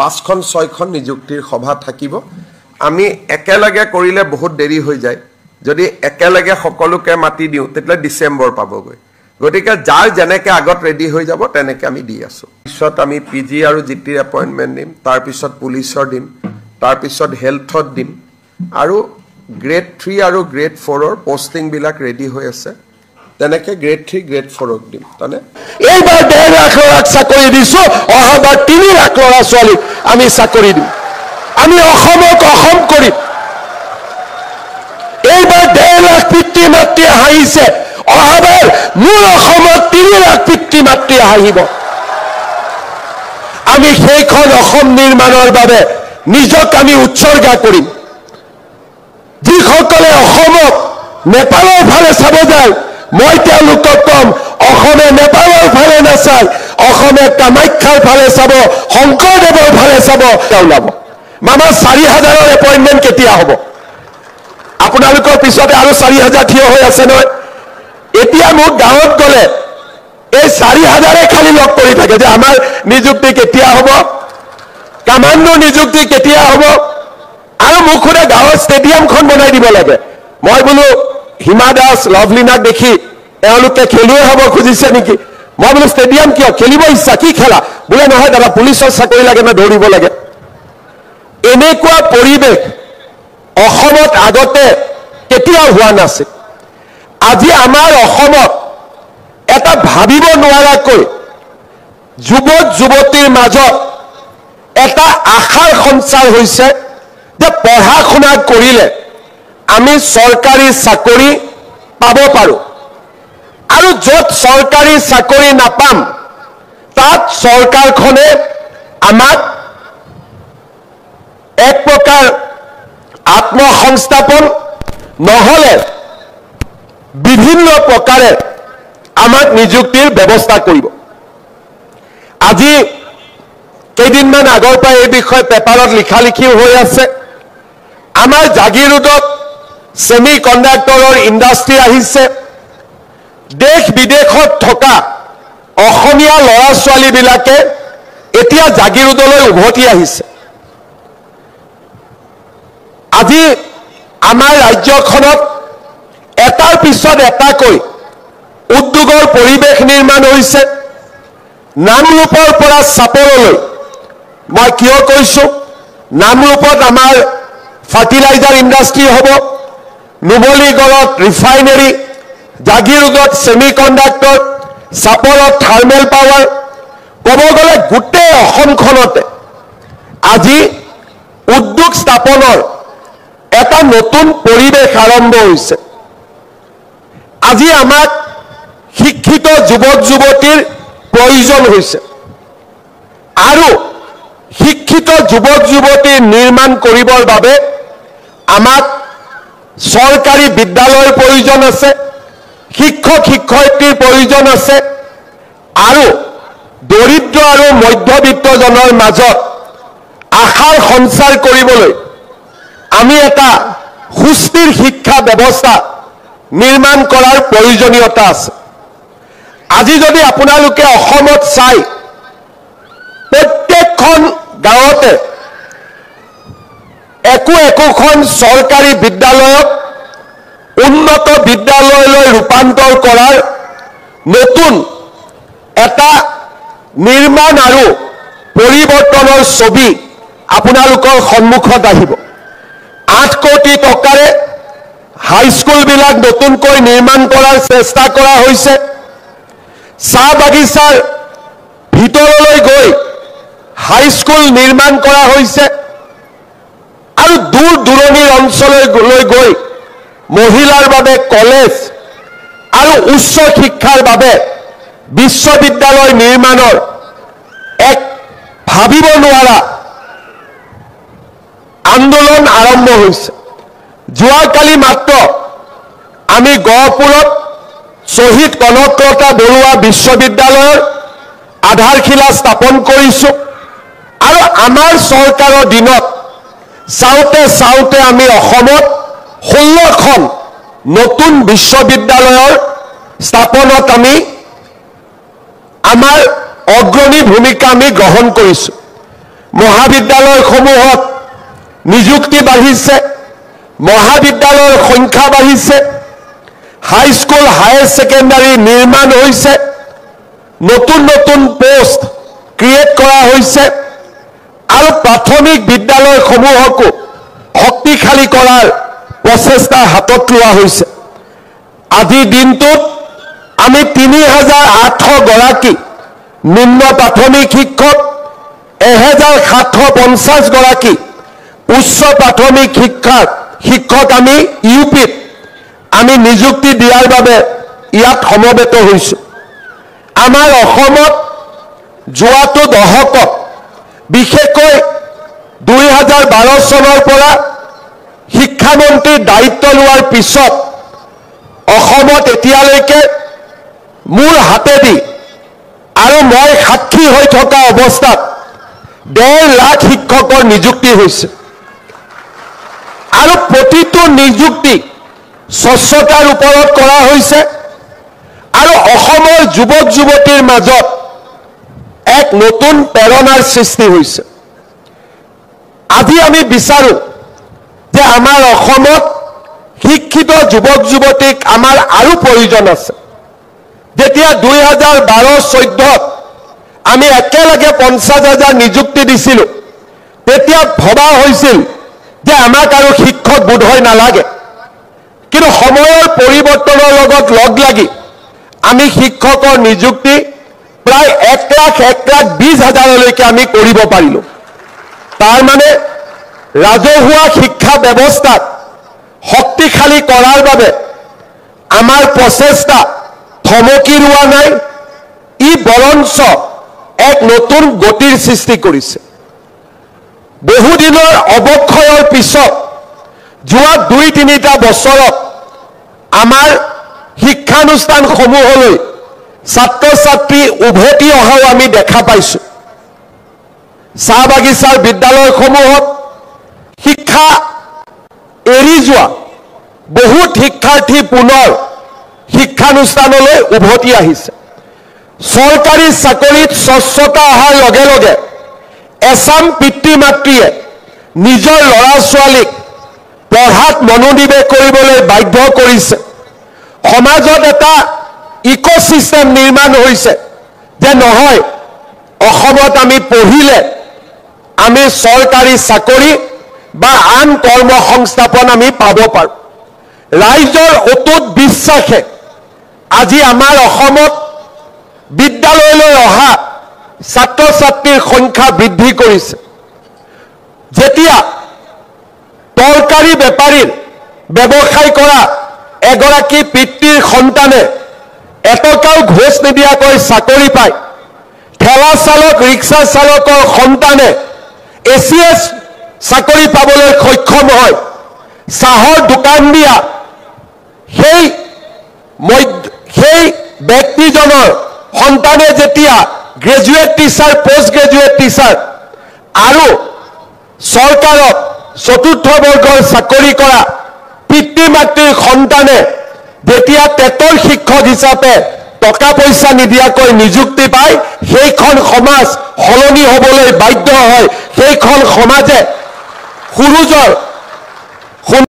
5খন 6খন নিযুক্তিৰ সভা থাকিব আমি একেলগে কৰিলে বহুত দেৰি হৈ যায় যদি একেলগে সকলোকে মাতি দিও তেতিয়া ডিসেম্বৰ পাবগৈ গতিকে যাৰ জেনেকে আগত ৰেডি হৈ যাব তেনেকে আমি দি আছো পিছত আমি পিজি আৰু জিটিৰ এপইন্টমেন্ট দিম তাৰ পিছত পুলিচৰ দিম তাৰ পিছত হেলথত দিম আৰু গ্ৰেড 3 আৰু গ্ৰেড 4 ৰ পোস্টিং বিলাক ৰেডি হৈ আছে তেনেকে গ্ৰেড 3 গ্ৰেড 4 ক দিম তানে এইবাৰ 1.5 লাখ ল'ৰাক চাকৰি দিছো অহাবাৰ 3 লাখ ল'ৰা ছোৱালী আমি চাকৰি দিম আমি অসমক অসম কৰিম এইবাৰ 1.5 লাখ পিতৃ মাতৃ হাঁহিছে অহাবাৰ মোৰ অসমত 3 লাখ পিতৃ মাতৃ হাঁহিব আমি সেইখন অসম নিৰ্মাণৰ বাবে নিজক আমি উৎসৰ্গা কৰিম যিসকলে অসমক নেপালৰ ফালে চাব যায় মই তেওঁলোকক কম অসমে নেপালৰ ফালে নাচায় অসমে কামাখ্যাৰ ফালে চাব শংকৰদেৱৰ ফালে চাব ওলাব মামা 4000 ৰ এপইন্টমেন্ট কেতিয়া হ'ব আপোনালোকৰ পিছতে আৰু 4000 থিয় হৈ আছে নহয় এতিয়া মোক গাঁৱত গলে এই 4000 খালি লগ কৰি থাকে যে আমাৰ নিযুক্তি কেতিয়া হ'ব কামাণ্ডো নিযুক্তি কেতিয়া হ'ব আৰু মুখৰে গাঁৱৰ ষ্টেডিয়ামখন বনাই দিব লাগে মই বোলো হিমা দাস লভলিনাক দেখি এওঁলোকে খেলুৱৈ হ'ব খুজিছে নেকি মই বোলো ষ্টেডিয়াম কিয় খেলিব ইচ্ছা কি খেলা বোলে নহয় দাদা পুলিচৰ চাকৰি লাগে না দৌৰিব লাগে এনেকুৱা পৰিৱেশ অসমত আগতে কেতিয়াও হোৱা নাছিল আজি আমাৰ অসমত এটা ভাবিব নোৱাৰাকৈ যুৱক যুৱতীৰ মাজত এটা আশাৰ সঞ্চাৰ হৈছে যে পঢ়া শুনা কৰিলে আমি চৰকাৰী চাকৰি পাব পাৰো আৰু যত চৰকাৰী চাকৰি নাপাম তাত চৰকাৰখনে আমাক এক প্ৰকাৰ আত্মসংস্থাপন নহলে বিভিন্ন প্ৰকাৰে আমাক নিযুক্তিৰ ব্যৱস্থা কৰিব আজি কেইদিনমান আগৰ পৰা এই বিষয়ে পেপাৰত লিখা লিখি হৈ আছে আমাৰ জাগিৰোডত সেমি কণ্ডাক্টৰৰ ইণ্ডাষ্ট্ৰি আহিছে দেশ বিদেশত থকা অসমীয়া ল'ৰা ছোৱালী বিলাকে এতিয়া জাগিৰোডলৈ উভতি আহিছে আজি আমাৰ ৰাজ্যখনত এটাৰ পিছত এটাকৈ উদ্যোগৰ পৰিৱেশ নিৰ্মাণ হৈছে নামৰূপৰ পৰা চাপৰলৈ মই কিয় কৈছো নামৰূপত আমাৰ ফাৰ্টিলাইজাৰ ইণ্ডাষ্ট্ৰি হ'ব নুমলীগড়ত ৰিফাইনাৰী জাগিৰোডত সেমি কণ্ডাক্টৰ চাপৰত থাৰ্মেল পাৱাৰ ক'ব গ'লে গোটেই অসমখনতে আজি উদ্যোগ স্থাপনৰ এটা নতুন পৰিৱেশ আৰম্ভ হৈছে আজি আমাক শিক্ষিত যুৱক যুৱতীৰ প্ৰয়োজন হৈছে আৰু শিক্ষিত যুৱক যুৱতী নিৰ্মাণ কৰিবৰ বাবে আমাক চৰকাৰী বিদ্যালয়ৰ প্ৰয়োজন আছে শিক্ষক শিক্ষয়িত্ৰীৰ প্ৰয়োজন আছে আৰু দৰিদ্ৰ আৰু মধ্যবিত্তজনৰ মাজত আশাৰ সঞ্চাৰ কৰিবলৈ আমি এটা সুস্থিৰ শিক্ষা ব্যৱস্থা নিৰ্মাণ কৰাৰ প্ৰয়োজনীয়তা আছে আজি যদি আপোনালোকে অসমত চাই প্ৰত্যেকখন গাঁৱতে একোখন চৰকাৰী বিদ্যালয়ক উন্নত বিদ্যালয়লৈ ৰূপান্তৰ কৰাৰ নতুন এটা নিৰ্মাণ আৰু পৰিৱৰ্তনৰ ছবি আপোনালোকৰ সন্মুখত আহিব 8 কোটি টকাৰে হাইস্কুল বিলাক নতুনকৈ নিৰ্মাণ কৰাৰ চেষ্টা কৰা হৈছে চাহ বাগিচাৰ ভিতৰলৈ গৈ হাইস্কুল নিৰ্মাণ কৰা হৈছে আৰু দূৰ দূৰণিৰ অঞ্চললৈ গৈ মহিলাৰ বাবে কলেজ আৰু উচ্চ শিক্ষাৰ বাবে বিশ্ববিদ্যালয় নিৰ্মাণৰ এক ভাবিব নোৱাৰা আন্দোলন আৰম্ভ হৈছে যোৱাকালি মাত্ৰ আমি গহপুৰত শহীদ কনকলতা বৰুৱা বিশ্ববিদ্যালয়ৰ আধাৰশিলা স্থাপন কৰিছো আৰু আমাৰ চৰকাৰৰ দিনত চাওঁতে চাওঁতে আমি অসমত 16খন নতুন বিশ্ববিদ্যালয়ৰ স্থাপনত আমি আমাৰ অগ্ৰণী ভূমিকা আমি গ্ৰহণ কৰিছো বিশ্ববিদ্যালয়সমূহত নিযুক্তি বাঢ়িছে, মহাবিদ্যালয়ৰ সংখ্যা বাঢ়িছে, হাইস্কুল হায়াৰ ছেকেণ্ডাৰী নিৰ্মাণ হৈছে, নতুন নতুন পোষ্ট ক্ৰিয়েট কৰা হৈছে আৰু প্ৰাথমিক বিদ্যালয়সমূহকো শক্তিশালী কৰাৰ প্ৰচেষ্টা হাতত লোৱা হৈছে। আজিৰ দিনটোত আমি ৩,৮০০ গৰাকী নিম্ন প্ৰাথমিক শিক্ষক, ১,৭৫০ গৰাকী উচ্চ প্ৰাথমিক শিক্ষক আমি ইউপিত আমি নিযুক্তি দিয়াৰ বাবে ইয়াত সমবেত হৈছোঁ। আমাৰ অসমত যোৱাটো দশকত বিশেষকৈ ২০১২ চনৰ পৰা শিক্ষামন্ত্ৰীৰ দায়িত্ব লোৱাৰ পিছত অসমত এতিয়ালৈকে মোৰ হাতেদি আৰু মই সাক্ষী হৈ থকা অৱস্থাত ১.৫ লাখ শিক্ষকৰ নিযুক্তি হৈছে আৰু প্ৰতিটো নিযুক্তি স্বচ্ছতাৰ ওপৰত কৰা হৈছে আৰু অসমৰ যুৱক যুৱতীৰ মাজত এক নতুন প্ৰেৰণাৰ সৃষ্টি হৈছে। আজি আমি বিচাৰোঁ যে আমাৰ অসমত শিক্ষিত যুৱক যুৱতীক আমাৰ আৰু প্ৰয়োজন আছে। যেতিয়া ২০১২-১৪ত আমি একেলগে ৫০,০০০ নিযুক্তি দিছিলোঁ, তেতিয়া ভবা হৈছিল যে আমাক আৰু শিক্ষক বোধহয় নালাগে, কিন্তু সময়ৰ পৰিৱৰ্তনৰ লগত লগ লাগি আমি শিক্ষকৰ নিযুক্তি প্ৰায় ১,২০,০০০লৈকে আমি কৰিব পাৰিলোঁ। তাৰ মানে ৰাজহুৱা শিক্ষা ব্যৱস্থাত শক্তিশালী কৰাৰ বাবে আমাৰ প্ৰচেষ্টা থমকি ৰোৱা নাই, ই বৰঞ্চ এক নতুন গতিৰ সৃষ্টি কৰিছে। বহুদিনৰ অৱক্ষয়ৰ পিছত যোৱা ২-৩টা বছৰত আমাৰ শিক্ষানুষ্ঠানসমূহলৈ ছাত্ৰ ছাত্ৰী উভতি অহাও আমি দেখা পাইছোঁ। চাহ বাগিচাৰ বিদ্যালয়সমূহত শিক্ষা এৰি যোৱা বহুত শিক্ষাৰ্থী পুনৰ শিক্ষানুষ্ঠানলৈ উভতি আহিছে। চৰকাৰী চাকৰিত স্বচ্ছতা অহাৰ লগে লগে এচাম পিতৃ মাতৃয়ে নিজৰ ল'ৰা ছোৱালীক পঢ়াত মনোনিৱেশ কৰিবলৈ বাধ্য কৰিছে। সমাজত এটা ইক'চিষ্টেম নিৰ্মাণ হৈছে যে নহয়, অসমত আমি পঢ়িলে আমি চৰকাৰী চাকৰি বা আন কৰ্ম সংস্থাপন আমি পাব পাৰোঁ। ৰাইজৰ অটুট বিশ্বাসে আজি আমাৰ অসমত বিদ্যালয়লৈ অহা ছাত্ৰ ছাত্ৰীৰ সংখ্যা বৃদ্ধি কৰিছে। যেতিয়া তৰকাৰী বেপাৰীৰ ব্যৱসায় কৰা এগৰাকী পিতৃৰ সন্তানে এটকাও ঘোষ নিদিয়াকৈ চাকৰি পায়, ঠেলা চালক ৰিক্সা চালকৰ সন্তানে ACS চাকৰি পাবলৈ সক্ষম হয়, চাহৰ দোকান দিয়া সেই ব্যক্তিজনৰ সন্তানে যেতিয়া graduate teacher, post graduate teacher আৰু চৰকাৰত চতুৰ্থ বৰ্গৰ চাকৰি কৰা পিতৃ মাতৃৰ সন্তানে যেতিয়া টেটৰ শিক্ষক হিচাপে টকা পইচা নিদিয়াকৈ নিযুক্তি পায়, সেইখন সমাজ সলনি হ'বলৈ বাধ্য হয়। সেইখন সমাজে সুৰুজৰ